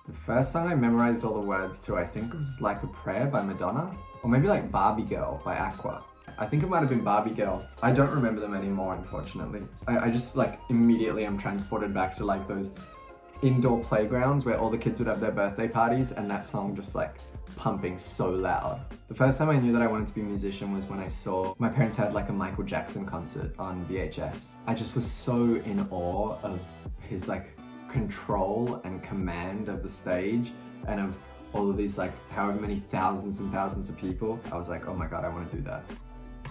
The first song I memorized all the words to, I think it was Like a Prayer by Madonna, or maybe like Barbie Girl by Aqua. I think it might have been Barbie Girl. I don't remember them anymore, unfortunately. I just like immediately am transported back to like those indoor playgrounds where all the kids would have their birthday parties and that song just like pumping so loud. The first time I knew that I wanted to be a musician was when I saw my parents had like a Michael Jackson concert on VHS. I just was so in awe of his like control and command of the stage and of all of these like however many thousands and thousands of people. I was like, oh my god, I want to do that.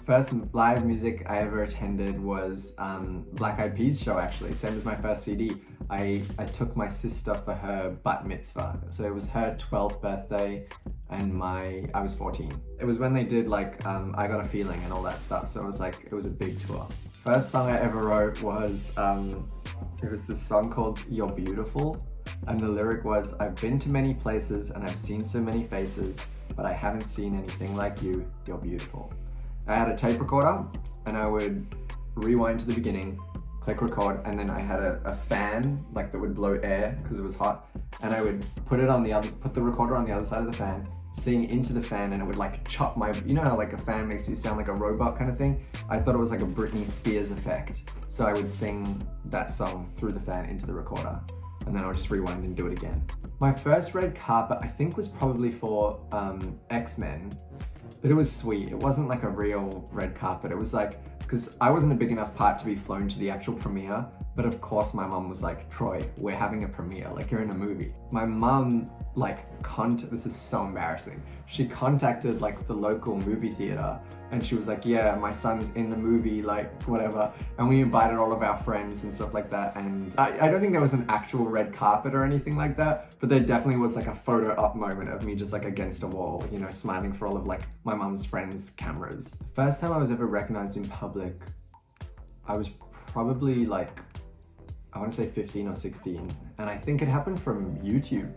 First live music I ever attended was Black Eyed Peas show, actually, same as my first CD. I took my sister for her bat mitzvah. So it was her 12th birthday and I was 14. It was when they did like I Got a Feeling and all that stuff. So it was a big tour. First song I ever wrote was, it was this song called You're Beautiful. And the lyric was, I've been to many places and I've seen so many faces, but I haven't seen anything like you, you're beautiful. I had a tape recorder and I would rewind to the beginning, click record, and then I had a fan like that would blow air because it was hot, and I would put the recorder on the other side of the fan, sing into the fan, and it would like chop my, you know how like a fan makes you sound like a robot kind of thing? I thought it was like a Britney Spears effect. So I would sing that song through the fan into the recorder, and then I would just rewind and do it again. My first red carpet I think was probably for X-Men. But it was sweet. It wasn't like a real red carpet. It was like, because I wasn't a big enough part to be flown to the actual premiere, but of course my mom was like, Troy, we're having a premiere, like you're in a movie. My mom this is so embarrassing. She contacted like the local movie theater and she was like, yeah, my son's in the movie, like whatever. And we invited all of our friends and stuff like that. And I don't think there was an actual red carpet or anything like that, but there definitely was like a photo op moment of me just like against a wall, you know, smiling for all of like my mom's friends' cameras. First time I was ever recognized in public, I was probably like, I want to say 15 or 16. And I think it happened from YouTube.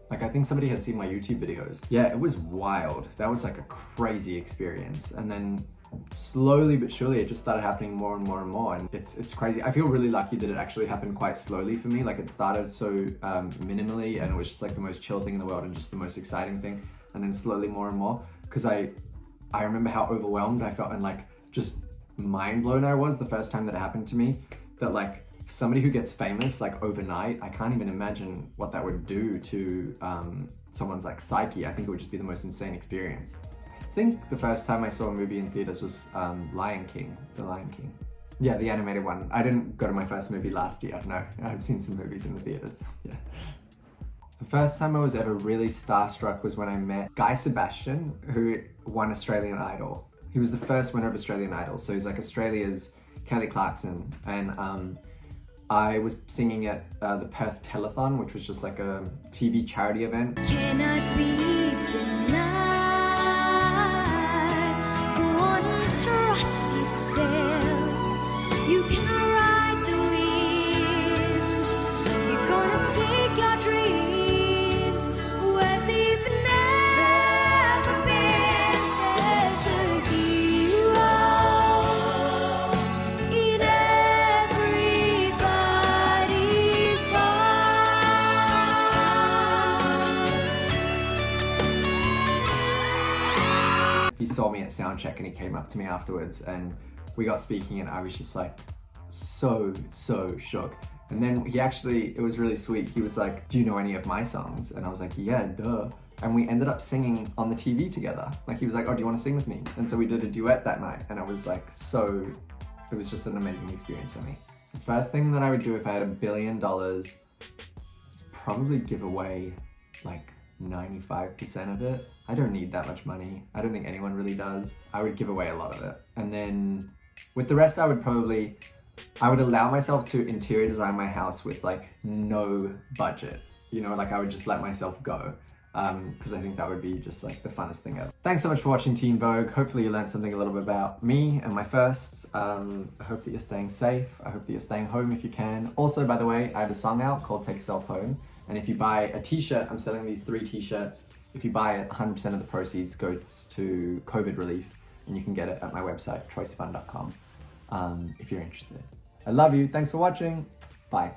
Like I think somebody had seen my YouTube videos. Yeah, it was wild. That was like a crazy experience. And then slowly but surely it just started happening more and more and more. And it's crazy. I feel really lucky that it actually happened quite slowly for me. Like it started so minimally and it was just like the most chill thing in the world and just the most exciting thing. And then slowly more and more. Because I remember how overwhelmed I felt and like just mind blown I was the first time that it happened to me. That like somebody who gets famous like overnight, I can't even imagine what that would do to someone's like psyche. I think it would just be the most insane experience. I think the first time I saw a movie in theaters was The Lion King. Yeah, the animated one. I didn't go to my first movie last year, no. I've seen some movies in the theaters, yeah. The first time I was ever really starstruck was when I met Guy Sebastian, who won Australian Idol. He was the first winner of Australian Idol, so he's like Australia's Kelly Clarkson, and I was singing at the Perth Telethon, which was just like a TV charity event. Can I be tonight? Go on and trust yourself. You can ride the wind. You're gonna take your dreams where they've never been. There's a hero in everybody's heart. He saw me at soundcheck and he came up to me afterwards and we got speaking and I was just like so shook. And then it was really sweet. He was like, do you know any of my songs? And I was like, yeah, duh. And we ended up singing on the TV together. Like he was like, oh, do you want to sing with me? And so we did a duet that night and I was like it was just an amazing experience for me. The first thing that I would do if I had $1 billion is probably give away like 95% of it. I don't need that much money. I don't think anyone really does. I would give away a lot of it. And then with the rest, I would allow myself to interior design my house with like no budget. You know, like I would just let myself go. Because I think that would be just like the funnest thing ever. Thanks so much for watching Teen Vogue. Hopefully you learned something a little bit about me and my firsts. I hope that you're staying safe. I hope that you're staying home if you can. Also, by the way, I have a song out called Take Yourself Home. And if you buy a t-shirt, I'm selling these 3 t-shirts. If you buy it, 100% of the proceeds goes to COVID relief. And you can get it at my website, trosifan.com, if you're interested. I love you. Thanks for watching. Bye.